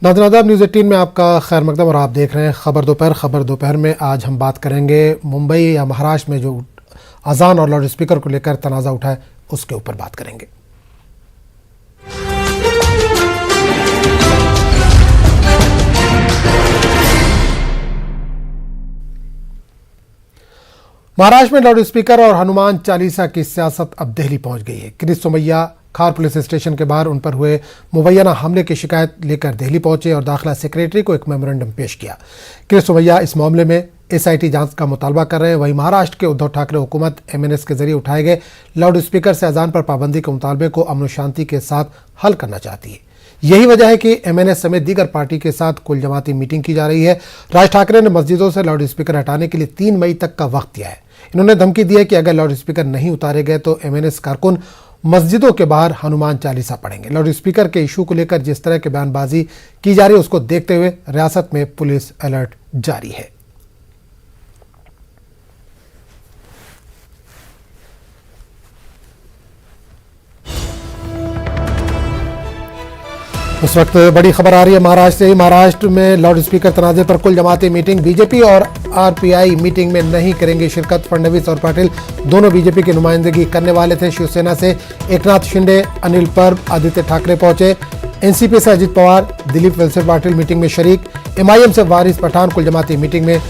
नाज़रीन न्यूज़ 18 में आपका खैर मकदम और आप देख रहे हैं खबर दोपहर में आज हम बात करेंगे मुंबई या महाराष्ट्र में जो अजान और लाउड स्पीकर को लेकर तनाज़ा उठा है उसके ऊपर बात करेंगे। महाराष्ट्र में लाउड स्पीकर और हनुमान चालीसा की सियासत अब दिल्ली पहुंच गई है। क्रिस सोमैया खार पुलिस स्टेशन के बाहर उन पर हुए मुबैना हमले की शिकायत लेकर दिल्ली पहुंचे और दाखिला सेक्रेटरी को एक मेमोरेंडम पेश किया। क्रिस सोमैया इस मामले में एसआईटी जांच का मुतालबा कर रहे हैं। वहीं महाराष्ट्र के उद्धव ठाकरे हुकूमत एमएनएस के जरिए उठाए गए लाउड स्पीकर से अजान पर पाबंदी के मुतालबे को अमन शांति के साथ हल करना चाहती है। यही वजह है कि एमएनएस समेत दीगर पार्टी के साथ कुल जमाती मीटिंग की जा रही है। राज ठाकरे ने मस्जिदों से लाउड स्पीकर हटाने के लिए 3 मई तक का वक्त दिया है। इन्होंने धमकी दी है कि अगर लाउड स्पीकर नहीं उतारे गए तो एमएनएस कारकुन मस्जिदों के बाहर हनुमान चालीसा पढ़ेंगे। लाउड स्पीकर के इशू को लेकर जिस तरह की बयानबाजी की जा रही है उसको देखते हुए रियासत में पुलिस अलर्ट जारी है। इस वक्त बड़ी खबर आ रही है महाराष्ट्र से। महाराष्ट्र में लाउड स्पीकर तनाजे पर कुल जमाती मीटिंग, बीजेपी और आरपीआई मीटिंग में नहीं करेंगे शिरकत। फडणवीस और पाटिल दोनों बीजेपी की नुमाइंदगी करने वाले थे। शिवसेना से एकनाथ शिंदे, अनिल परब, आदित्य ठाकरे पहुंचे। एनसीपी से अजित पवार, दिलीप वलसे पाटिल मीटिंग में शरीक। एमआईएम से वारिस पठान कुल जमाती मीटिंग में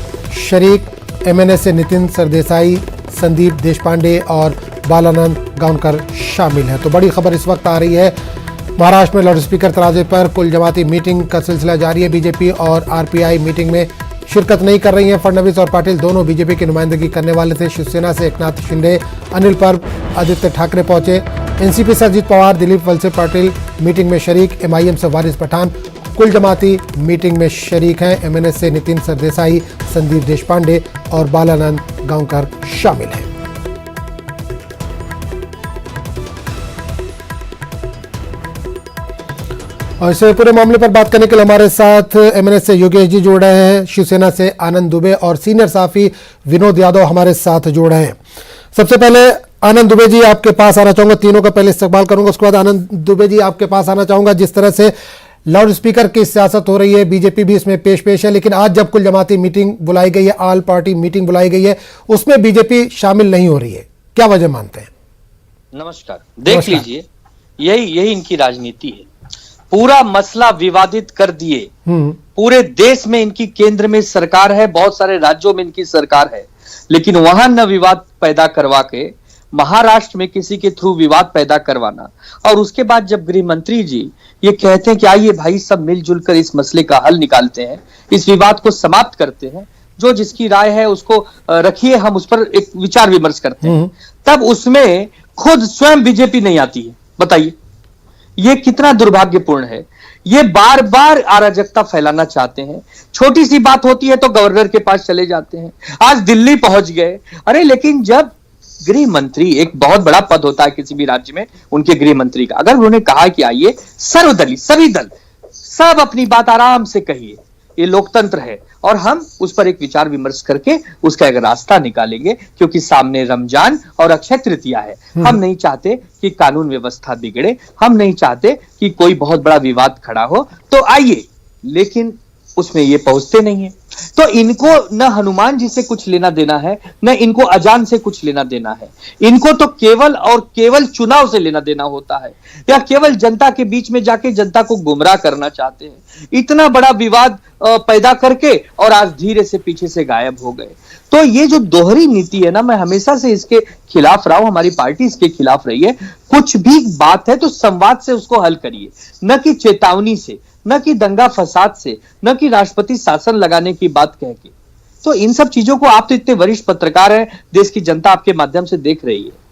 शरीक। एमएनएस से नितिन सरदेसाई, संदीप देशपांडे और बालानंद गांवकर शामिल हैं। तो बड़ी खबर इस वक्त आ रही है महाराष्ट्र में लाउड स्पीकर तनाजे पर कुल जमाती मीटिंग का सिलसिला जारी है। बीजेपी और आरपीआई मीटिंग में शिरकत नहीं कर रही हैं। फडणवीस और पाटिल दोनों बीजेपी की नुमाइंदगी करने वाले थे। शिवसेना से एकनाथ शिंदे, अनिल परब, आदित्य ठाकरे पहुंचे। एनसीपी से अजित पवार, दिलीप वलसे पाटिल मीटिंग में शरीक। एमआईएम से वारिस पठान कुल जमाती मीटिंग में शरीक हैं। एमएनएस से नितिन सरदेसाई, संदीप देशपांडे और बालानंद गांवकर शामिल हैं। और इस पूरे मामले पर बात करने के लिए हमारे साथ एमएनएस से योगेश जी जुड़ रहे हैं, शिवसेना से आनंद दुबे और सीनियर साफी विनोद यादव हमारे साथ जुड़ रहे हैं। सबसे पहले आनंद दुबे जी आपके पास आना चाहूंगा, तीनों का पहले इस्तकबाल करूंगा, उसके बाद आनंद दुबे जी आपके पास आना चाहूंगा। जिस तरह से लाउड स्पीकर की सियासत हो रही है, बीजेपी भी इसमें पेश है, लेकिन आज जब कुल जमाती मीटिंग बुलाई गई है, ऑल पार्टी मीटिंग बुलाई गई है, उसमें बीजेपी शामिल नहीं हो रही है, क्या वजह मानते हैं? नमस्कार, देख लीजिए, यही इनकी राजनीति है। पूरा मसला विवादित कर दिए। पूरे देश में इनकी केंद्र में सरकार है, बहुत सारे राज्यों में इनकी सरकार है, लेकिन वहां न विवाद पैदा करवा के महाराष्ट्र में किसी के थ्रू विवाद पैदा करवाना। और उसके बाद जब गृह मंत्री जी ये कहते हैं कि आइए भाई सब मिलजुल कर इस मसले का हल निकालते हैं, इस विवाद को समाप्त करते हैं, जो जिसकी राय है उसको रखिए, हम उस पर एक विचार विमर्श करते हैं, तब उसमें खुद स्वयं बीजेपी नहीं आती है। बताइए ये कितना दुर्भाग्यपूर्ण है। ये बार बार अराजकता फैलाना चाहते हैं। छोटी सी बात होती है तो गवर्नर के पास चले जाते हैं, आज दिल्ली पहुंच गए। अरे लेकिन जब गृह मंत्री, एक बहुत बड़ा पद होता है किसी भी राज्य में, उनके गृह मंत्री का, अगर उन्होंने कहा कि आइए सर्वदलीय सभी दल सब अपनी बात आराम से कहिए, ये लोकतंत्र है और हम उस पर एक विचार विमर्श करके उसका एक रास्ता निकालेंगे, क्योंकि सामने रमजान और अक्षय तृतीया है। हम नहीं चाहते कि कानून व्यवस्था बिगड़े, हम नहीं चाहते कि कोई बहुत बड़ा विवाद खड़ा हो, तो आइए। लेकिन उसमें ये पहुंचते नहीं है। तो इनको न हनुमान जी से कुछ लेना देना है, न इनको अजान से कुछ लेना देना है। इनको तो केवल और केवल चुनाव से लेना देना होता है, या केवल जनता के बीच में जाके जनता को गुमराह करना चाहते हैं। इतना बड़ा विवाद पैदा करके और आज धीरे से पीछे से गायब हो गए। तो ये जो दोहरी नीति है ना, मैं हमेशा से इसके खिलाफ रहा हूं, हमारी पार्टी इसके खिलाफ रही है। कुछ भी बात है तो संवाद से उसको हल करिए, न कि चेतावनी से, न कि दंगा फसाद से, न कि राष्ट्रपति शासन लगाने की बात कह के। तो इन सब चीजों को, आप तो इतने वरिष्ठ पत्रकार हैं, देश की जनता आपके माध्यम से देख रही है।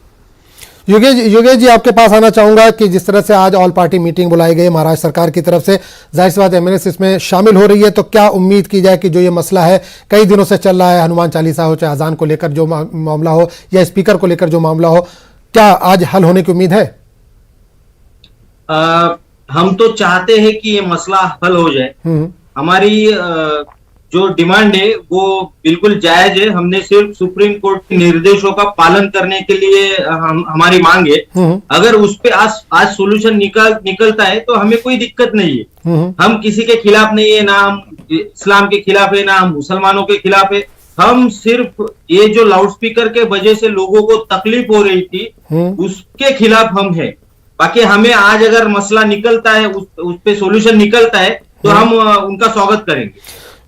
योगेश जी आपके पास आना चाहूंगा कि जिस तरह से आज ऑल पार्टी मीटिंग बुलाई गई महाराष्ट्र सरकार की तरफ से, जाहिर सी बात एमएनएस इसमें शामिल हो रही है, तो क्या उम्मीद की जाए कि जो ये मसला है कई दिनों से चल रहा है, हनुमान चालीसा हो, चाहे अजान को लेकर जो मामला हो या स्पीकर को लेकर जो मामला हो, क्या आज हल होने की उम्मीद है? हम तो चाहते हैं कि ये मसला हल हो जाए। हमारी जो डिमांड है वो बिल्कुल जायज है। हमने सिर्फ सुप्रीम कोर्ट के निर्देशों का पालन करने के लिए हमारी मांग है। अगर उस पे आज सोल्यूशन निकलता है तो हमें कोई दिक्कत नहीं है। हम किसी के खिलाफ नहीं है, ना हम इस्लाम के खिलाफ है, ना हम मुसलमानों के खिलाफ है। हम सिर्फ ये जो लाउडस्पीकर के वजह से लोगों को तकलीफ हो रही थी उसके खिलाफ हम है। बाकी हमें आज अगर मसला निकलता है, उस पे सोल्यूशन निकलता है तो हम उनका स्वागत करेंगे।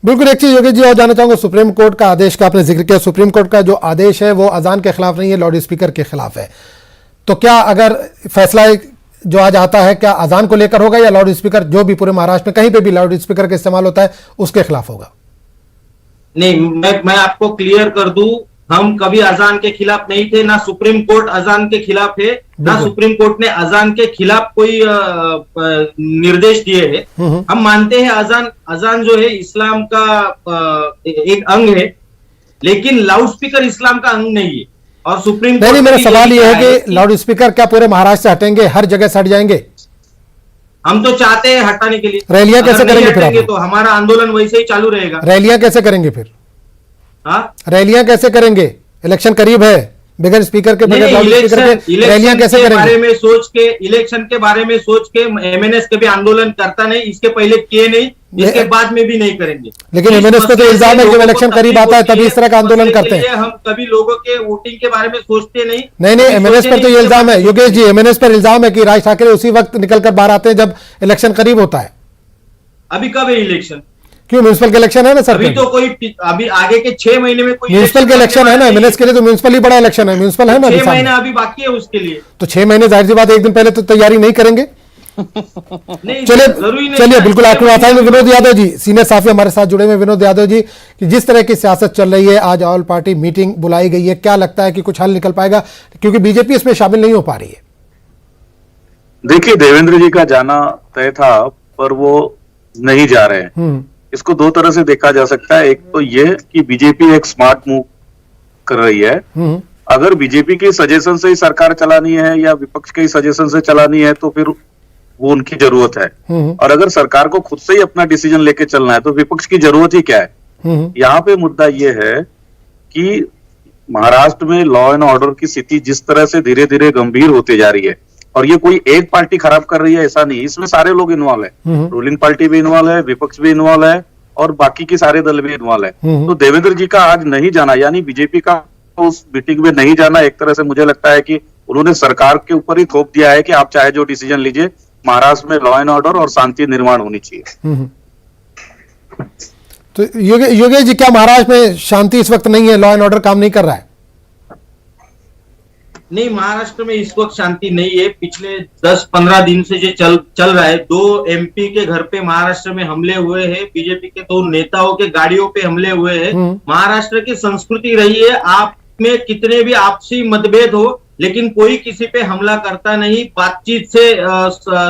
बिल्कुल। एक चीज योगेश जी और जानना चाहूंगा, सुप्रीम कोर्ट का आदेश का आपने जिक्र किया, सुप्रीम कोर्ट का जो आदेश है वो अजान के खिलाफ नहीं है, लाउड स्पीकर के खिलाफ है। तो क्या अगर फैसला जो आज आता है क्या अजान को लेकर होगा या लाउड स्पीकर जो भी पूरे महाराष्ट्र में कहीं पे भी लाउड स्पीकर का इस्तेमाल होता है उसके खिलाफ होगा? नहीं, मैं आपको क्लियर कर दूं, हम कभी अजान के खिलाफ नहीं थे, ना सुप्रीम कोर्ट अजान के खिलाफ है, ना सुप्रीम कोर्ट ने अजान के खिलाफ कोई निर्देश दिए हैं। हम मानते हैं अजान जो है इस्लाम का एक अंग है, लेकिन लाउड स्पीकर इस्लाम का अंग नहीं है। और सुप्रीम कोर्ट नहीं, मेरा सवाल यह है कि लाउड स्पीकर क्या पूरे महाराष्ट्र से हटेंगे, हर जगह से हट जाएंगे? हम तो चाहते हैं हटाने के लिए। रैलियां कैसे करेंगे फिर आप? तो हमारा आंदोलन वैसे ही चालू रहेगा। रैलियां कैसे करेंगे फिर? हाँ, रैलियां कैसे करेंगे? इलेक्शन करीब है, बगैर स्पीकर के, बगैर लाउड स्पीकर के रैलियां कैसे करेंगे? बारे में सोच के, इलेक्शन के बारे में सोच के एमएनएस कभी आंदोलन करता नहीं, इसके पहले किए नहीं, इसके बाद में भी नहीं करेंगे। लेकिन एमएनएस को तो इल्जाम है कि इलेक्शन करीब आता है तभी इस तरह का आंदोलन करते हैं। हम कभी लोगों के वोटिंग के बारे में सोचते नहीं। नहीं, एमएनएस पर तो ये इल्जाम है योगेश जी, एमएनएस पर इल्जाम है कि राज ठाकरे उसी वक्त निकलकर बाहर आते हैं जब इलेक्शन करीब होता है। अभी कब है इलेक्शन? क्यों, म्यूनिसिपल के इलेक्शन है ना सर? अभी तो कोई, अभी आगे के 6 महीने में कोई म्यूनिसिपल के इलेक्शन है ना, एमएनएस के लिए तो म्यूनिसिपल ही बड़ा इलेक्शन है, म्यूनिसिपल है ना। 6 महीना अभी बाकी है उसके लिए। तो 6 महीने जाहिर सी बात है, एक दिन पहले तो तैयारी नहीं करेंगे। चलिए बिल्कुल आपको आता है। विनोद यादव जी, सीनियर साफी हमारे साथ जुड़े हुए। विनोद यादव जी, कि जिस तरह की सियासत चल रही है, आज ऑल पार्टी मीटिंग बुलाई गई है, क्या लगता है कि कुछ हल निकल पाएगा? क्योंकि बीजेपी इसमें शामिल नहीं हो पा रही है। देखिए, देवेंद्र जी का जाना तय था पर वो नहीं जा रहे हैं। इसको दो तरह से देखा जा सकता है। एक तो ये कि बीजेपी एक स्मार्ट मूव कर रही है। अगर बीजेपी के सजेशन से ही सरकार चलानी है या विपक्ष के सजेशन से चलानी है तो फिर वो उनकी जरूरत है। और अगर सरकार को खुद से ही अपना डिसीजन लेके चलना है तो विपक्ष की जरूरत ही क्या है? यहाँ पे मुद्दा ये है कि महाराष्ट्र में लॉ एंड ऑर्डर की स्थिति जिस तरह से धीरे धीरे गंभीर होती जा रही है, और ये कोई एक पार्टी खराब कर रही है ऐसा नहीं, इसमें सारे लोग इन्वॉल्व है। रूलिंग पार्टी भी इन्वॉल्व है, विपक्ष भी इन्वॉल्व है और बाकी के सारे दल भी इन्वॉल्व है। तो देवेंद्र जी का आज नहीं जाना, यानी बीजेपी का उस मीटिंग में नहीं जाना, एक तरह से मुझे लगता है कि उन्होंने सरकार के ऊपर ही थोप दिया है कि आप चाहे जो डिसीजन लीजिए, महाराष्ट्र में लॉ एंड ऑर्डर और शांति निर्माण होनी चाहिए। तो योगेश जी, क्या महाराष्ट्र में शांति इस वक्त नहीं है, लॉ एंड ऑर्डर काम नहीं कर रहा है? नहीं, महाराष्ट्र में इस वक्त शांति नहीं है। पिछले 10-15 दिन से जो चल रहा है, 2 एमपी के घर पे महाराष्ट्र में हमले हुए हैं, बीजेपी के 2 नेताओं के गाड़ियों पे हमले हुए हैं। महाराष्ट्र की संस्कृति रही है, आप में कितने भी आपसी मतभेद हो लेकिन कोई किसी पे हमला करता नहीं, बातचीत से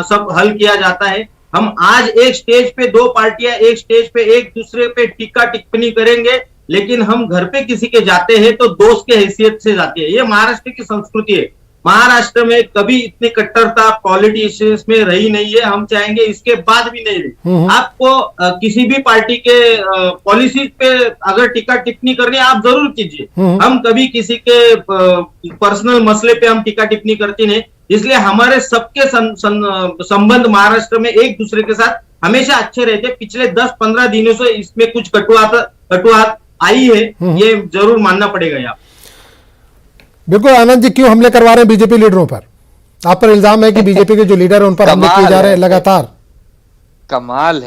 सब हल किया जाता है। हम आज एक स्टेज पे 2 पार्टियां एक स्टेज पे एक दूसरे पे टीका टिप्पणी करेंगे, लेकिन हम घर पे किसी के जाते हैं तो दोस्त के हैसियत से जाते हैं। ये महाराष्ट्र की संस्कृति है। महाराष्ट्र में कभी इतनी कट्टरता पॉलिटिशियंस में रही नहीं है, हम चाहेंगे इसके बाद भी नहीं रही। आपको किसी भी पार्टी के पॉलिसी पे अगर टीका टिप्पणी करनी है आप जरूर कीजिए। हम कभी किसी के पर्सनल मसले पे हम टीका टिप्पणी करते नहीं, इसलिए हमारे सबके संबंध महाराष्ट्र में एक दूसरे के साथ हमेशा अच्छे रहते। पिछले 10-15 दिनों से इसमें कुछ कटुआत आई है, ये जरूर मानना पड़ेगा। यहाँ बिल्कुल। आनंद जी, क्यों हमले करवा रहे हैं बीजेपी लीडरों पर? आप पर इल्जाम है कि बीजेपी के जो लीडर है उन पर हमले किए जा रहे हैं लगातार। कमाल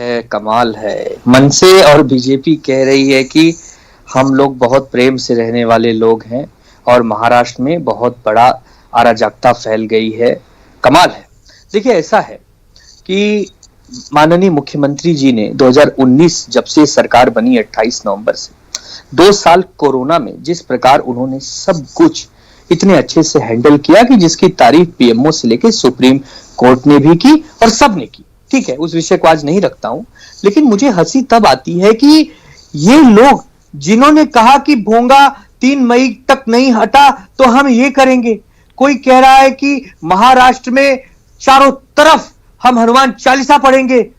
है। मनसे और बीजेपी कह रही है कि हम लोग बहुत प्रेम से रहने वाले लोग हैं और महाराष्ट्र में बहुत बड़ा अराजकता फैल गई है। कमाल है। देखिए, ऐसा है कि माननीय मुख्यमंत्री जी ने 2019 जब से सरकार बनी 28 नवंबर से 2 साल कोरोना में जिस प्रकार उन्होंने सब कुछ इतने अच्छे से हैंडल किया कि जिसकी तारीफ पीएमओ से लेकर सुप्रीम कोर्ट ने भी की और सब ने की। ठीक है, उस विषय को आज नहीं रखता हूं, लेकिन मुझे हंसी तब आती है कि ये लोग जिन्होंने कहा कि भोंगा 3 मई तक नहीं हटा तो हम ये करेंगे, कोई कह रहा है कि महाराष्ट्र में चारों तरफ हम हनुमान चालीसा पढ़ेंगे।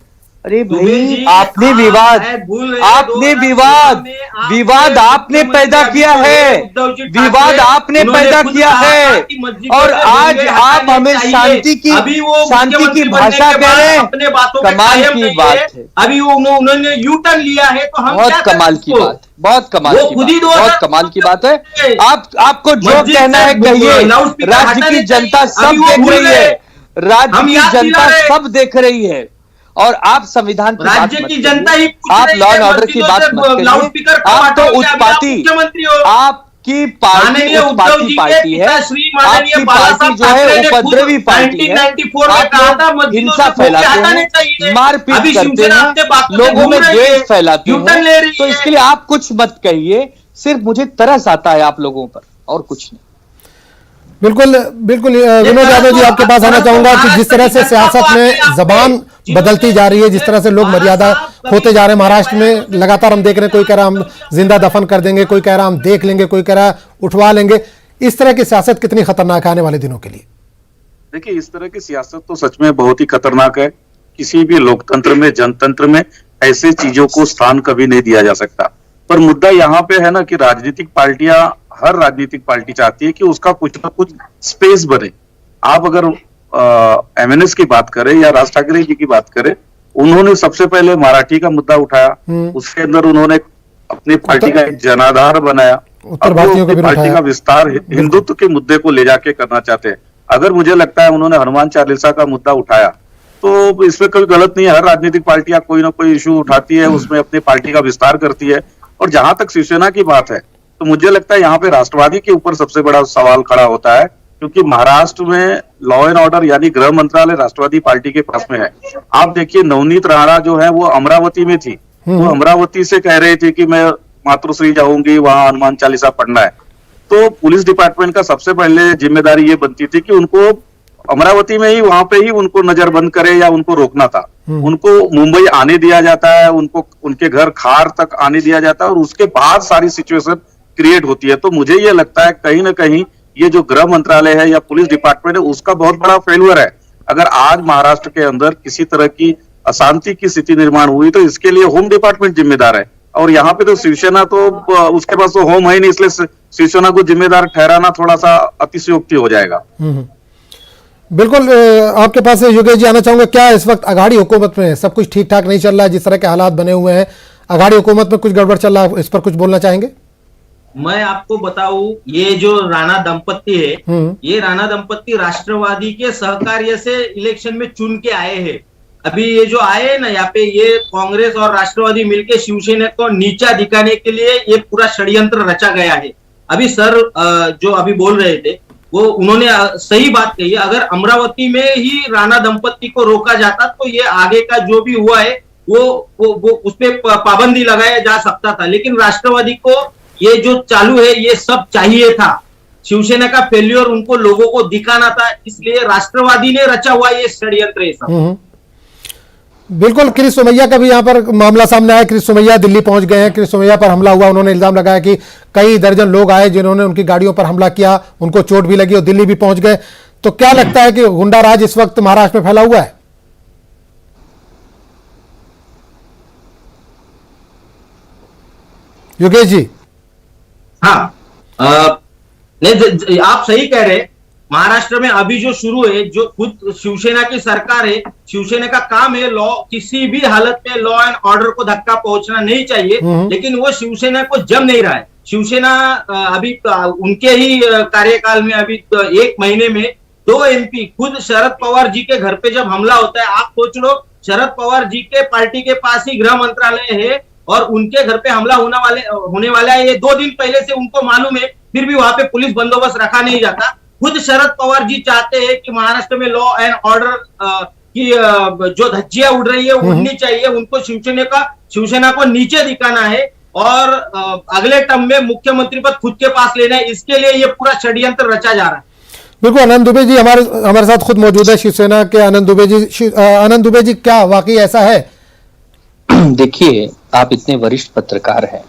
अरे दुबे भाई, जी, आपने आप विवाद शायद भूल रहे हैं, आपने 2014 विवाद में आपके विवाद आपने मुख्यमंत्री पैदा अभी किया तो है, उद्धव जी ठाकरे, विवाद आपने उन्होंने पैदा खुद किया कहा था है, कि मस्जिदों और से आज दंगे आप हटाने हमें चाहिए। शांति अभी वो की मुख्यमंत्री बनने भाषा के कह बाद रहे हैं। अपने बातों पे कमाल कायम की नहीं बात है। है, अभी उन्होंने यू टर्न लिया है, तो हम बहुत क्या कमाल करें की उसको? बात है, बहुत कमाल वो की खुद बात ही है, 2014 बहुत कमाल की बात है। में आपको जो मस्जिद कहना से है कहिए, लाउडस्पीकर राज्य हटाने की जनता चाहिए। सब अभी वो देख भूल रही गए। है, राज्य हम की याद दिला जनता रहे हैं। सब देख रही है, और आप संविधान की बात राज्य मत की जनता करिए, ही पूछ आप रही लॉ है एंड ऑर्डर की मस्जिदों बात से मत करिए। लाउडस्पीकर कब आप तो हटाओगे? अभी आप उत्पाती, मुख्यमंत्री हो। आपकी पार्टी माननीय उद्धव उत्पाती जी के पार्टी है, पिताश्री माननीय आपकी बाला पार्टी साहब जो है ठाकरे ने खुद उपद्रवी पार्टी है। 1994 में आप कहा लोग था मस्जिदों हिंसा से धोखे फैलाते हटाने हैं, चाहिए। मारपीट अभी करते शिवसेना हैं, अपने बातों से लोगों घूम में रही द्वेष है, फैलाते यूटर्न ले हैं, रही तो है। इसके लिए आप कुछ मत कहिए, सिर्फ मुझे तरस आता है आप लोगों पर, और कुछ नहीं। बिल्कुल बिल्कुल विनोद यादव जी, आपके पास आना चाहूंगा कि जिस तरह से सियासत में जबान बदलती जा रही है, जिस तरह से लोग मर्यादा होते जा रहे हैं महाराष्ट्र में, लगातार हम देख रहे हैं, कोई कह रहा हम जिंदा दफन कर देंगे, कोई कह रहा हम देख लेंगे, कोई कह रहा उठवा लेंगे। इस तरह की सियासत कितनी खतरनाक है आने वाले दिनों के लिए? देखिए, इस तरह की सियासत तो सच में बहुत ही खतरनाक है। किसी भी लोकतंत्र में, जनतंत्र में ऐसे चीजों को स्थान कभी नहीं दिया जा सकता। पर मुद्दा यहाँ पे है ना कि राजनीतिक पार्टियां, हर राजनीतिक पार्टी चाहती है कि उसका कुछ ना कुछ स्पेस बने। आप अगर एमएनएस की बात करें या राज ठाकरे जी की बात करें, उन्होंने सबसे पहले मराठी का मुद्दा उठाया, उसके अंदर उन्होंने अपनी पार्टी का एक जनाधार बनाया। उत्तर अब वो भारतीयों को अपनी भी पार्टी उठाया। का विस्तार हिंदुत्व के मुद्दे को ले जाके करना चाहते हैं। अगर मुझे लगता है उन्होंने हनुमान चालीसा का मुद्दा उठाया, तो इसमें कोई गलत नहीं है। हर राजनीतिक पार्टियां कोई ना कोई इशू उठाती है, उसमें अपनी पार्टी का विस्तार करती है। और जहां तक शिवसेना की बात है, तो मुझे लगता है यहाँ पे राष्ट्रवादी के ऊपर सबसे बड़ा सवाल खड़ा होता है, क्योंकि महाराष्ट्र में लॉ एंड ऑर्डर यानी गृह मंत्रालय राष्ट्रवादी पार्टी के पास में है। आप देखिए, नवनीत राणा जो है वो अमरावती में थी, वो अमरावती से कह रहे थे कि मैं मातृश्री जाऊंगी, वहां हनुमान चालीसा पढ़ना है। तो पुलिस डिपार्टमेंट का सबसे पहले जिम्मेदारी ये बनती थी कि उनको अमरावती में ही, वहां पे ही उनको नजरबंद करे या उनको रोकना था। उनको मुंबई आने दिया जाता है, उनको उनके घर खार तक आने दिया जाता है, और उसके बाद सारी सिचुएशन क्रिएट होती है। तो मुझे ये लगता है कहीं ना कहीं ये जो गृह मंत्रालय है या पुलिस डिपार्टमेंट है, उसका बहुत बड़ा फेल्यूर है। अगर आज महाराष्ट्र के अंदर किसी तरह की अशांति की स्थिति निर्माण हुई, तो इसके लिए होम डिपार्टमेंट जिम्मेदार है। और यहाँ पे तो शिवसेना तो उसके पास तो होम है ही नहीं, इसलिए शिवसेना को जिम्मेदार ठहराना थोड़ा सा अतिशयोक्ति हो जाएगा। बिल्कुल आपके पास योगेश जी आना चाहूंगा, क्या इस वक्त अघाड़ी हुकूमत में सब कुछ ठीक ठाक नहीं चल रहा है? जिस तरह के हालात बने हुए हैं, अघाड़ी हुकूमत में कुछ गड़बड़ चल रहा है, इस पर कुछ बोलना चाहेंगे? मैं आपको बताऊं, ये जो राणा दंपत्ति है, ये राणा दंपत्ति राष्ट्रवादी के सहकार्य से इलेक्शन में चुन के आए हैं। अभी ये जो आए हैं ना यहाँ पे, ये कांग्रेस और राष्ट्रवादी मिलकर शिवसेना को नीचा दिखाने के लिए ये पूरा षड्यंत्र रचा गया है। अभी सर जो अभी बोल रहे थे, वो उन्होंने सही बात कही है। अगर अमरावती में ही राणा दंपत्ति को रोका जाता, तो ये आगे का जो भी हुआ है वो उस पर पाबंदी लगाया जा सकता था। लेकिन राष्ट्रवादी को ये जो चालू है, ये सब चाहिए था। शिवसेना का फेल्योर उनको लोगों को दिखाना था, इसलिए राष्ट्रवादी ने रचा हुआ ये षड्यंत्र है सब। बिल्कुल। क्रिस सोमैया का भी यहाँ पर मामला सामने आया। क्रिस सोमैया दिल्ली पहुंच गए हैं, क्रिस सोमैया पर हमला हुआ, उन्होंने इल्जाम लगाया कि कई दर्जन लोग आए जिन्होंने उनकी गाड़ियों पर हमला किया, उनको चोट भी लगी और दिल्ली भी पहुंच गए। तो क्या लगता है कि गुंडा राज इस वक्त महाराष्ट्र में फैला हुआ है? योगेश जी। हाँ, नहीं, आप सही कह रहे। महाराष्ट्र में अभी जो शुरू है, जो खुद शिवसेना की सरकार है, शिवसेना का काम है लॉ, किसी भी हालत में लॉ एंड ऑर्डर को धक्का पहुंचना नहीं चाहिए, लेकिन वो शिवसेना को जम नहीं रहा है। शिवसेना अभी उनके ही कार्यकाल में अभी 1 महीने में 2 एमपी, खुद शरद पवार जी के घर पे जब हमला होता है, आप सोच लो, शरद पवार जी के पार्टी के पास ही गृह मंत्रालय है और उनके घर पे हमला होने वाला है, ये 2 दिन पहले से उनको मालूम है, फिर भी वहां पे पुलिस बंदोबस्त रखा नहीं जाता। खुद शरद पवार जी चाहते हैं कि महाराष्ट्र में लॉ एंड ऑर्डर की जो धज्जियां उड़ रही है उड़नी चाहिए, उनको शिवसेना को नीचे दिखाना है और अगले टर्म में मुख्यमंत्री पद खुद के पास लेना है। इसके लिए ये पूरा षड्यंत्र रचा जा रहा है। बिल्कुल। आनंद दुबे जी हमारे साथ खुद मौजूद है, शिवसेना के आनंद दुबे जी। आनंद दुबे जी, क्या वाकई ऐसा है? देखिए, आप इतने वरिष्ठ पत्रकार हैं,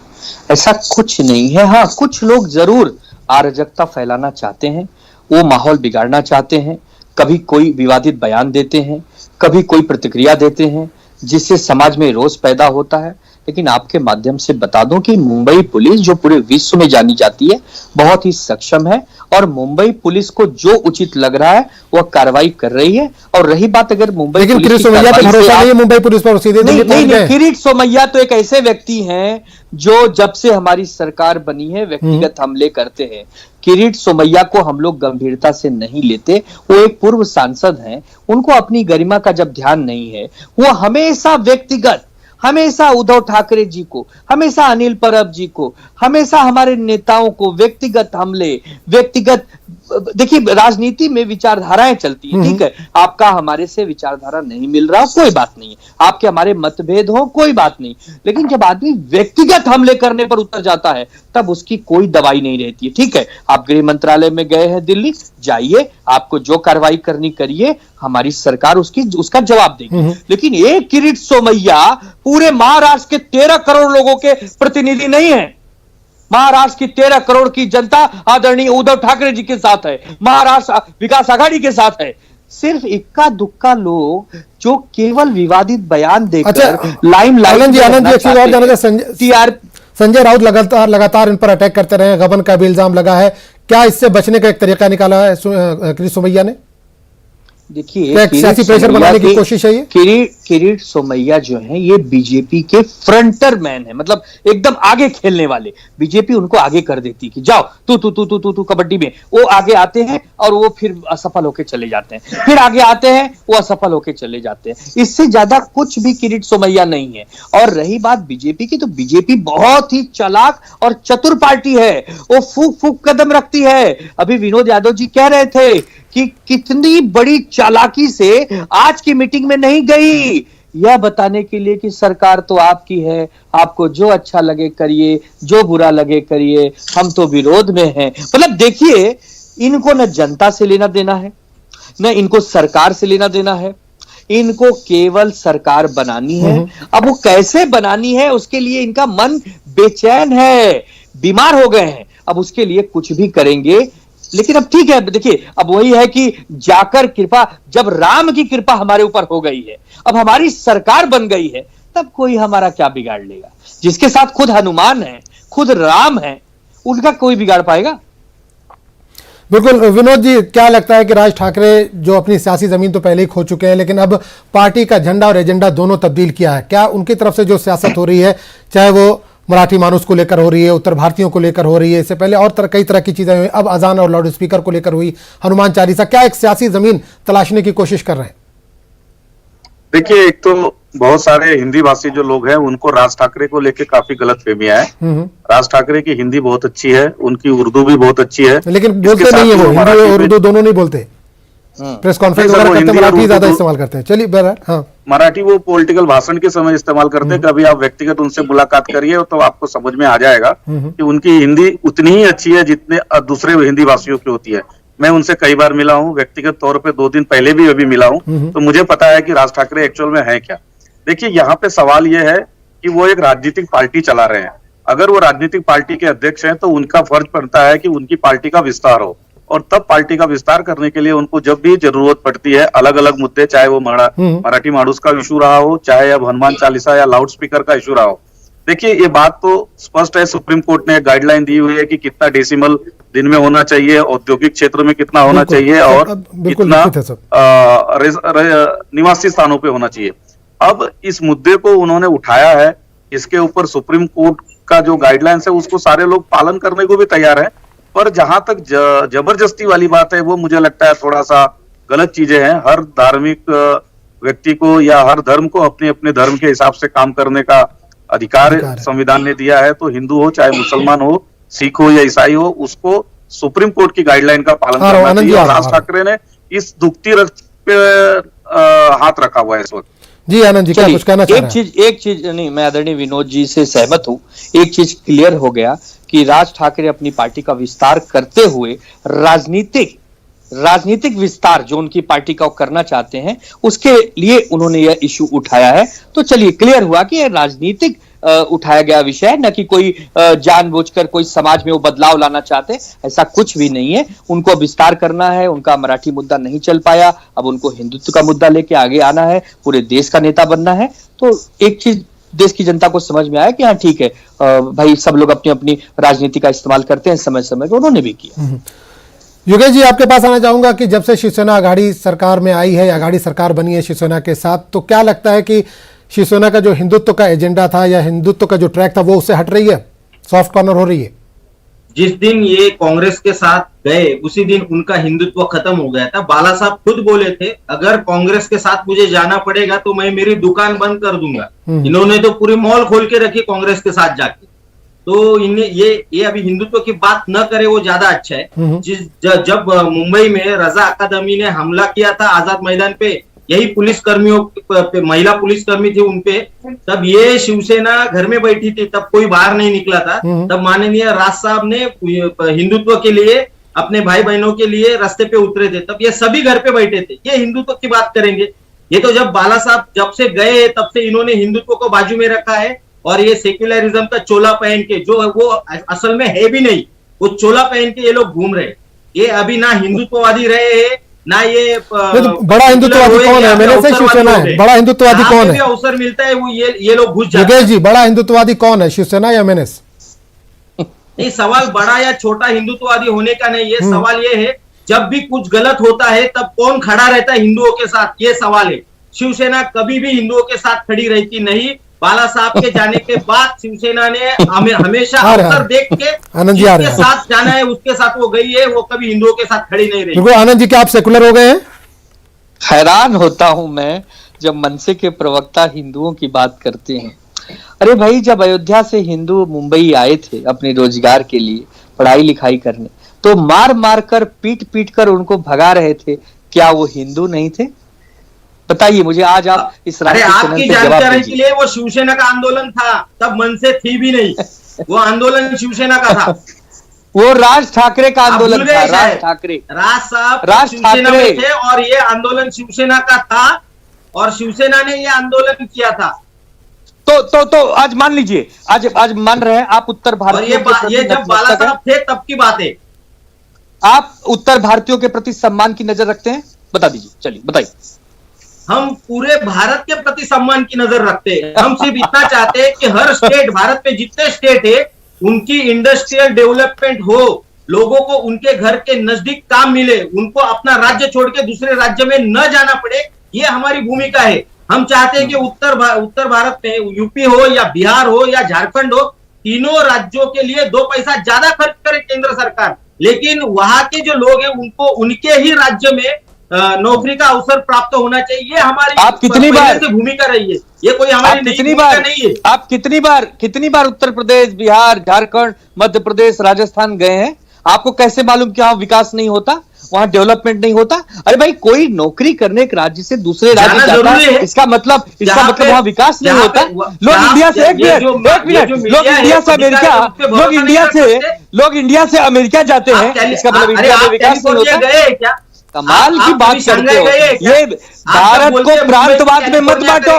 ऐसा कुछ नहीं है। हाँ, कुछ लोग जरूर अराजकता फैलाना चाहते हैं, वो माहौल बिगाड़ना चाहते हैं, कभी कोई विवादित बयान देते हैं, कभी कोई प्रतिक्रिया देते हैं, जिससे समाज में रोष पैदा होता है। लेकिन आपके माध्यम से बता दूं कि मुंबई पुलिस जो पूरे विश्व में जानी जाती है बहुत ही सक्षम है और मुंबई पुलिस को जो उचित लग रहा है वह कार्रवाई कर रही है। और रही बात अगर मुंबई लेकिन किरीट सोमैया पे भरोसा नहीं है मुंबई पुलिस पर, सीधे नहीं, किरीट सोमैया तो एक ऐसे व्यक्ति हैं जो जब से हमारी सरकार बनी है व्यक्तिगत हमले करते हैं। किरीट सोमैया को हम लोग गंभीरता से नहीं लेते। वो एक पूर्व सांसद हैं, उनको अपनी गरिमा का जब ध्यान नहीं है, वो हमेशा व्यक्तिगत, हमेशा उद्धव ठाकरे जी को, हमेशा अनिल परब जी को, हमेशा हमारे नेताओं को व्यक्तिगत हमले, व्यक्तिगत, देखिए राजनीति में विचारधाराएं चलती है, ठीक है, आपका हमारे से विचारधारा नहीं मिल रहा कोई बात नहीं है, आपके हमारे मतभेद हो कोई बात नहीं, लेकिन जब आदमी व्यक्तिगत हमले करने पर उतर जाता है तब उसकी कोई दवाई नहीं रहती है। ठीक है, आप गृह मंत्रालय में गए हैं दिल्ली, जाइए, आपको जो कार्रवाई करनी करिए, हमारी सरकार उसका जवाब देगी। लेकिन एक किरीट सोमैया पूरे महाराष्ट्र के 13 करोड़ लोगों के प्रतिनिधि नहीं है। महाराष्ट्र की 13 करोड़ की जनता आदरणीय उद्धव ठाकरे जी के साथ है, महाराष्ट्र विकास आघाड़ी के साथ है। सिर्फ इक्का दुक्का लोग जो केवल विवादित बयान देकर लाइमलाइट संजय राउत लगातार इन पर अटैक करते रहे, गबन का भी इल्जाम लगा है, क्या इससे बचने का एक तरीका निकाला है किरीट सोमैया ने? देखिए, सियासी प्रेशर बनाने की कोशिश है ये। किरीट सोमैया जो है ये बीजेपी के फ्रंटर मैन है, मतलब एकदम आगे खेलने वाले। बीजेपी उनको आगे कर देती कि जाओ तू कबड्डी में, वो आगे आते हैं और वो फिर असफल होके चले जाते हैं, फिर आगे आते हैं वो असफल होके चले जाते हैं। इससे ज्यादा कुछ भी किरीट सोमैया नहीं है। और रही बात बीजेपी की, तो बीजेपी बहुत ही चालाक और चतुर पार्टी है, वो फूक कदम रखती है। अभी विनोद यादव जी कह रहे थे कि कितनी बड़ी चालाकी से आज की मीटिंग में नहीं गई, यह बताने के लिए कि सरकार तो आपकी है, आपको जो अच्छा लगे करिए, जो बुरा लगे करिए, हम तो विरोध में हैं। मतलब देखिए, इनको न जनता से लेना देना है, न इनको सरकार से लेना देना है, इनको केवल सरकार बनानी है। अब वो कैसे बनानी है उसके लिए इनका मन बेचैन है, बीमार हो गए हैं, अब उसके लिए कुछ भी करेंगे। लेकिन अब ठीक है, देखिए अब वही है कि जाकर कृपा, जब राम की कृपा हमारे ऊपर हो गई है, अब हमारी सरकार बन गई है, तब कोई हमारा क्या बिगाड़ लेगा? जिसके साथ खुद हनुमान है, खुद राम है, उनका कोई बिगाड़ पाएगा? बिल्कुल। विनोद जी, क्या लगता है कि राज ठाकरे जो अपनी सियासी जमीन तो पहले ही खो चुके हैं, लेकिन अब पार्टी का झंडा और एजेंडा दोनों तब्दील किया है, क्या उनकी तरफ से जो सियासत हो रही है, चाहे वो मराठी मानुस को लेकर हो रही है, उत्तर भारतीयों को लेकर हो रही है, इससे पहले और कई तरह की चीजें हुई, अब अजान और लाउड स्पीकर को लेकर हुई, हनुमान चालीसा, क्या एक सियासी जमीन तलाशने की कोशिश कर रहे हैं? देखिए, एक तो बहुत सारे हिंदी भाषी जो लोग हैं उनको राज ठाकरे को लेकर काफी गलतफहमियां है। राज ठाकरे की हिंदी बहुत अच्छी है, उनकी उर्दू भी बहुत अच्छी है, लेकिन बोलते नहीं है वो, हिंदी और उर्दू दोनों नहीं बोलते। प्रेस कॉन्फ्रेंस वगैरह करते मराठी ज्यादा इस्तेमाल करते हैं। चलिए बहरहाल, हाँ, मराठी वो पॉलिटिकल भाषण के समय इस्तेमाल करते हैं। कभी आप व्यक्तिगत उनसे मुलाकात करिए तो आपको समझ में आ जाएगा कि उनकी हिंदी उतनी ही अच्छी है जितने दूसरे हिंदी भाषियों की होती है। मैं उनसे कई बार मिला हूँ, व्यक्तिगत तौर पे 2 दिन पहले भी अभी मिला हूँ, तो मुझे पता है कि राज ठाकरे एक्चुअल में है क्या। देखिए, यहाँ पे सवाल यह है कि वो एक राजनीतिक पार्टी चला रहे हैं। अगर वो राजनीतिक पार्टी के अध्यक्ष हैं तो उनका फर्ज बनता है कि उनकी पार्टी का विस्तार हो, और तब पार्टी का विस्तार करने के लिए उनको जब भी जरूरत पड़ती है, अलग अलग मुद्दे, चाहे वो मराठी मानुस का इशू रहा हो, चाहे अब हनुमान चालीसा या लाउड स्पीकर का इशू रहा हो। देखिए, ये बात तो स्पष्ट है, सुप्रीम कोर्ट ने एक गाइडलाइन दी हुई है कि कितना डेसिमल दिन में होना चाहिए, औद्योगिक क्षेत्र में कितना होना चाहिए, और कितना निवासी स्थानों पे होना चाहिए। अब इस मुद्दे को उन्होंने उठाया है, इसके ऊपर सुप्रीम कोर्ट का जो गाइडलाइंस है उसको सारे लोग पालन करने को भी तैयार है, पर जहां तक जबरदस्ती वाली बात है वो मुझे लगता है थोड़ा सा गलत चीजें हैं। हर धार्मिक व्यक्ति को या हर धर्म को अपने अपने धर्म के हिसाब से काम करने का अधिकार संविधान ने दिया है, तो हिंदू हो चाहे मुसलमान हो, सिख हो या ईसाई हो, उसको सुप्रीम कोर्ट की गाइडलाइन का पालन करना चाहिए। राज ठाकरे ने इस दुखती रथ पे हाथ रखा हुआ है इस वक्त। जी आनंद जी, क्या कुछ कहना चाह रहे हैं? एक चीज नहीं, मैं आदरणीय विनोद जी से सहमत हूं। एक चीज क्लियर हो गया कि राज ठाकरे अपनी पार्टी का विस्तार करते हुए राजनीतिक विस्तार जो उनकी पार्टी का करना चाहते हैं, उसके लिए उन्होंने यह इशू उठाया है। तो चलिए, क्लियर हुआ कि राजनीतिक उठाया गया विषय है, न कि कोई जानबूझकर कोई समाज में वो बदलाव लाना चाहते। ऐसा कुछ भी नहीं है। उनको विस्तार करना है, उनका मराठी मुद्दा नहीं चल पाया, अब उनको हिंदुत्व का मुद्दा लेके आगे आना है, पूरे देश का नेता बनना है। तो एक चीज देश की जनता को समझ में आया कि हाँ ठीक है भाई, सब लोग अपनी अपनी राजनीति का इस्तेमाल करते हैं, समय समय पर उन्होंने भी किया। योगेश जी, आपके पास आना चाहूंगा कि जब से शिवसेना आघाड़ी सरकार में आई है या आघाड़ी सरकार बनी है शिवसेना के साथ, तो क्या लगता है कि शिवसेना का जो हिंदुत्व का एजेंडा था या हिंदुत्व का जो ट्रैक था वो उससे हट रही है, सॉफ्ट कॉर्नर हो रही है? जिस दिन ये कांग्रेस के साथ गए उसी दिन उनका हिंदुत्व खत्म हो गया था। बाला साहब खुद बोले थे, अगर कांग्रेस के साथ मुझे जाना पड़ेगा तो मैं मेरी दुकान बंद कर दूंगा। इन्होंने तो पूरी मॉल खोल के रखी कांग्रेस के साथ जाके। तो इन्हें ये अभी हिंदुत्व की बात न करे वो ज्यादा अच्छा है। जब मुंबई में रजा अकादमी ने हमला किया था आजाद मैदान पे, यही पुलिस कर्मियों पे, महिला पुलिस कर्मी थी उनपे, तब ये शिवसेना घर में बैठी थी, तब कोई बाहर नहीं निकला था। तब माननीय राज साहब ने हिंदुत्व के लिए, अपने भाई बहनों के लिए रास्ते पे उतरे थे, तब ये सभी घर पे बैठे थे। ये हिंदुत्व की बात करेंगे? ये तो जब बाला साहब जब से गए तब से इन्होंने हिंदुत्व को बाजू में रखा है, और ये सेक्युलरिज्म का चोला पहन के, जो वो असल में है भी नहीं, वो चोला पहन के ये लोग घूम रहे। ये अभी ना हिंदुत्ववादी रहे हैं, ना ये बड़ा हिंदुत्ववादी कौन है? मैंने से शिवसेना है। बड़ा हिंदुत्ववादी कौन है? अवसर मिलता है वो ये लोग घुस जाते हैं। योगेश जी, बड़ा हिंदुत्ववादी कौन है, शिवसेना या एमएनएस? नहीं, सवाल बड़ा या छोटा हिंदुत्ववादी होने का नहीं है। सवाल ये है, जब भी कुछ गलत होता है तब कौन खड़ा रहता है हिंदुओं के साथ, ये सवाल है। शिवसेना कभी भी हिंदुओं के साथ खड़ी रहती नहीं। बाला साहब के जाने के बाद शिवसेना ने हमेशा अवसर देख के जिसके साथ जाना है उसके साथ वो गई है, वो कभी हिंदुओं के साथ खड़ी नहीं रही। आनंद जी, क्या आप सेकुलर हो गए हैं? हैरान होता हूं मैं जब मनसे के प्रवक्ता हिंदुओं की बात करते हैं। अरे भाई, जब अयोध्या से हिंदू मुंबई आए थे अपने रोजगार के लिए, पढ़ाई लिखाई करने, तो मार मार कर, पीट पीट कर उनको भगा रहे थे। क्या वो हिंदू नहीं थे? बताइए मुझे आज आप इस आपकी जानकारी के लिए, वो शिवसेना का आंदोलन था, तब मनसे थी भी नहीं। वो आंदोलन शिवसेना का था। वो राज ठाकरे का आंदोलन था। राज ठाकरे थे और ये आंदोलन शिवसेना का था, और शिवसेना ने ये आंदोलन किया था। तो आज मान लीजिए, आज मान रहे हैं आप उत्तर भारतीय, ये जब बाला साहब थे तब की बात है। आप उत्तर भारतीयों के प्रति सम्मान की नजर रखते हैं? बता दीजिए, चलिए बताइए। हम पूरे भारत के प्रति सम्मान की नजर रखते हैं। हम सिर्फ इतना चाहते हैं कि हर स्टेट, भारत में जितने स्टेट है, उनकी इंडस्ट्रियल डेवलपमेंट हो, लोगों को उनके घर के नजदीक काम मिले, उनको अपना राज्य छोड़ के दूसरे राज्य में न जाना पड़े। ये हमारी भूमिका है। हम चाहते हैं कि उत्तर भारत में, यूपी हो या बिहार हो या झारखंड हो, तीनों राज्यों के लिए 2 पैसा ज्यादा खर्च करे केंद्र सरकार, लेकिन वहां के जो लोग हैं उनको उनके ही राज्य में नौकरी का अवसर प्राप्त होना चाहिए। ये हमारी आप कितनी बार से भूमिका रही है। ये कोई हमारी कितनी बार नहीं है। आप कितनी बार उत्तर प्रदेश, बिहार, झारखंड, मध्य प्रदेश, राजस्थान गए हैं? आपको कैसे मालूम कि वहां विकास नहीं होता, वहां डेवलपमेंट नहीं होता? अरे भाई, कोई नौकरी करने एक राज्य से दूसरे राज्य जाता है, इसका मतलब वहां विकास नहीं होता। लोग इंडिया से लोग इंडिया से अमेरिका जाते हैं, इसका मतलब इंडिया में विकास नहीं होता। कमाल की बात करते हो। ये भारत को प्रांतवाद में मत बांटो,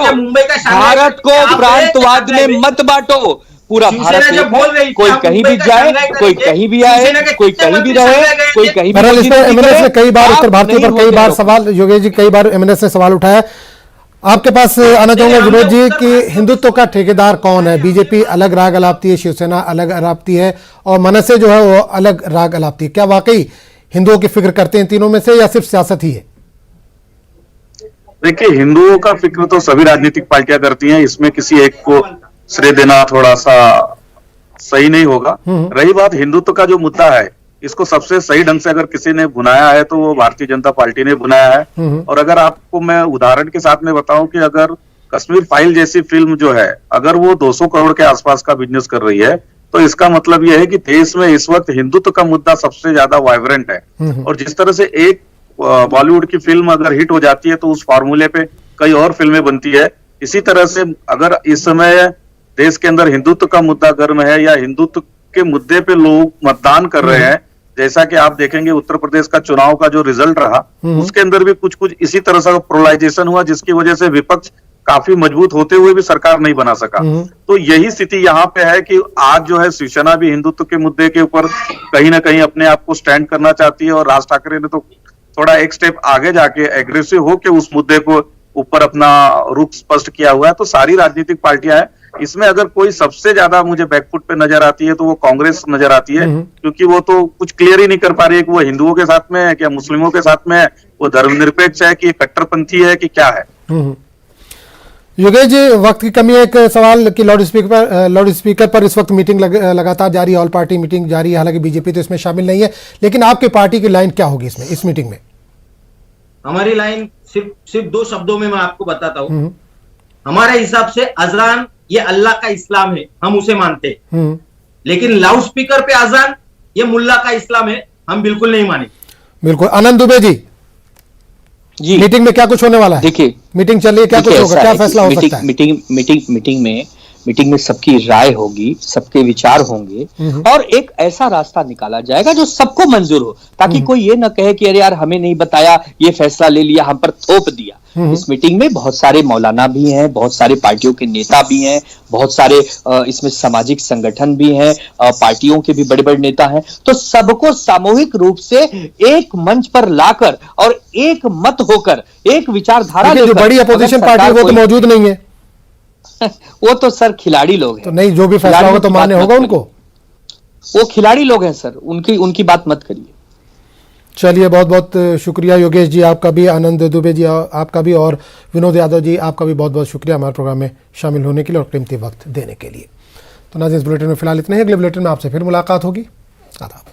भारत को प्रांतवाद में मत बांटो। पूरा भारत एक है, कोई कहीं भी जाए, कोई कहीं भी आए, कोई कहीं भी रहे, कोई कहीं भी। एमएनएस ने कई बार उत्तर भारतीय पर कई बार सवाल, योगेश जी, कई बार एमएनएस ने सवाल उठाया। आपके पास आना चाहूंगा विनोद जी कि हिंदुत्व का ठेकेदार कौन है? बीजेपी अलग राग अलापती है, शिवसेना अलग अलापती है, और मनसे जो है वो अलग राग अलापती है। क्या वाकई हिंदुओं की फिक्र करते हैं तीनों में से, या सिर्फ सियासत ही है? देखिए, हिंदुओं का फिक्र तो सभी राजनीतिक पार्टियां करती हैं, इसमें किसी एक को श्रेय देना थोड़ा सा सही नहीं होगा। रही बात हिंदुत्व का जो मुद्दा है, इसको सबसे सही ढंग से अगर किसी ने बुनाया है तो वो भारतीय जनता पार्टी ने बुनाया है। और अगर आपको मैं उदाहरण के साथ में बताऊं कि अगर कश्मीर फाइल जैसी फिल्म जो है, अगर वो 200 करोड़ के आसपास का बिजनेस कर रही है, तो इसका मतलब यह है कि देश में इस वक्त हिंदुत्व का मुद्दा सबसे ज्यादा वाइब्रेंट है। और जिस तरह से एक बॉलीवुड की फिल्म अगर हिट हो जाती है तो उस फॉर्मूले पे कई और फिल्में बनती है, इसी तरह से अगर इस समय देश के अंदर हिंदुत्व का मुद्दा गर्म है या हिंदुत्व के मुद्दे पे लोग मतदान कर रहे हैं, जैसा कि आप देखेंगे उत्तर प्रदेश का चुनाव का जो रिजल्ट रहा, उसके अंदर भी कुछ कुछ इसी तरह से पोलराइजेशन हुआ, जिसकी वजह से विपक्ष काफी मजबूत होते हुए भी सरकार नहीं बना सका। तो यही स्थिति यहाँ पे है कि आज जो है शिवसेना भी हिंदुत्व के मुद्दे के ऊपर कहीं ना कहीं अपने आप को स्टैंड करना चाहती है, और राज ठाकरे ने तो थोड़ा एक स्टेप आगे जाके एग्रेसिव होके उस मुद्दे को ऊपर अपना रुख स्पष्ट किया हुआ है। तो सारी राजनीतिक पार्टियां हैं, इसमें अगर कोई सबसे ज्यादा मुझे बैकफुट पे नजर आती है तो वो कांग्रेस नजर आती है, क्योंकि वो तो कुछ क्लियर ही नहीं कर पा रही है कि वो हिंदुओं के साथ में है, क्या मुस्लिमों के साथ में है, वो धर्मनिरपेक्ष है कि कट्टरपंथी है कि क्या है। योगेश जी, वक्त की कमी है, एक सवाल कि लाउड स्पीकर पर इस वक्त मीटिंग लगातार जारी है, ऑल पार्टी मीटिंग जारी है, हालांकि बीजेपी तो इसमें शामिल नहीं है, लेकिन आपकी पार्टी की लाइन क्या होगी इसमें, इस मीटिंग में? हमारी लाइन सिर्फ दो शब्दों में मैं आपको बताता हूँ। हमारे हिसाब से अजान ये अल्लाह का इस्लाम है, हम उसे मानते हैं, लेकिन लाउड स्पीकर पे अजान ये मुल्ला का इस्लाम है, हम बिल्कुल नहीं मानेंगे। बिल्कुल। आनंद दुबे जी, मीटिंग में क्या कुछ होने वाला है? देखिए, मीटिंग चल रही है, क्या कुछ होगा, क्या फैसला हो सकता है? मीटिंग में सबकी राय होगी, सबके विचार होंगे, और एक ऐसा रास्ता निकाला जाएगा जो सबको मंजूर हो, ताकि कोई ये ना कहे कि अरे यार हमें नहीं बताया, ये फैसला ले लिया, हम पर थोप दिया। इस मीटिंग में बहुत सारे मौलाना भी हैं, बहुत सारे पार्टियों के नेता भी हैं, बहुत सारे इसमें सामाजिक संगठन भी हैं, पार्टियों के भी बड़े बड़े नेता हैं। तो सबको सामूहिक रूप से एक मंच पर लाकर और एक मत होकर, एक विचारधारा जो बड़ी अपोजिशन पार्टी है वो तो मौजूद नहीं है। वो तो सर खिलाड़ी लोग हैं। तो नहीं, जो भी फैसला होगा तो मान्य होगा उनको। वो खिलाड़ी लोग हैं सर, उनकी बात मत करिए। चलिए, बहुत बहुत शुक्रिया योगेश जी आपका भी, आनंद दुबे जी आपका भी, और विनोद यादव जी आपका भी बहुत बहुत शुक्रिया हमारे प्रोग्राम में शामिल होने के लिए और कीमती वक्त देने के लिए। तो नाज़रीन, इस बुलेटिन में फिलहाल इतना ही। अगले बुलेटिन में आपसे फिर मुलाकात होगी। आदाब।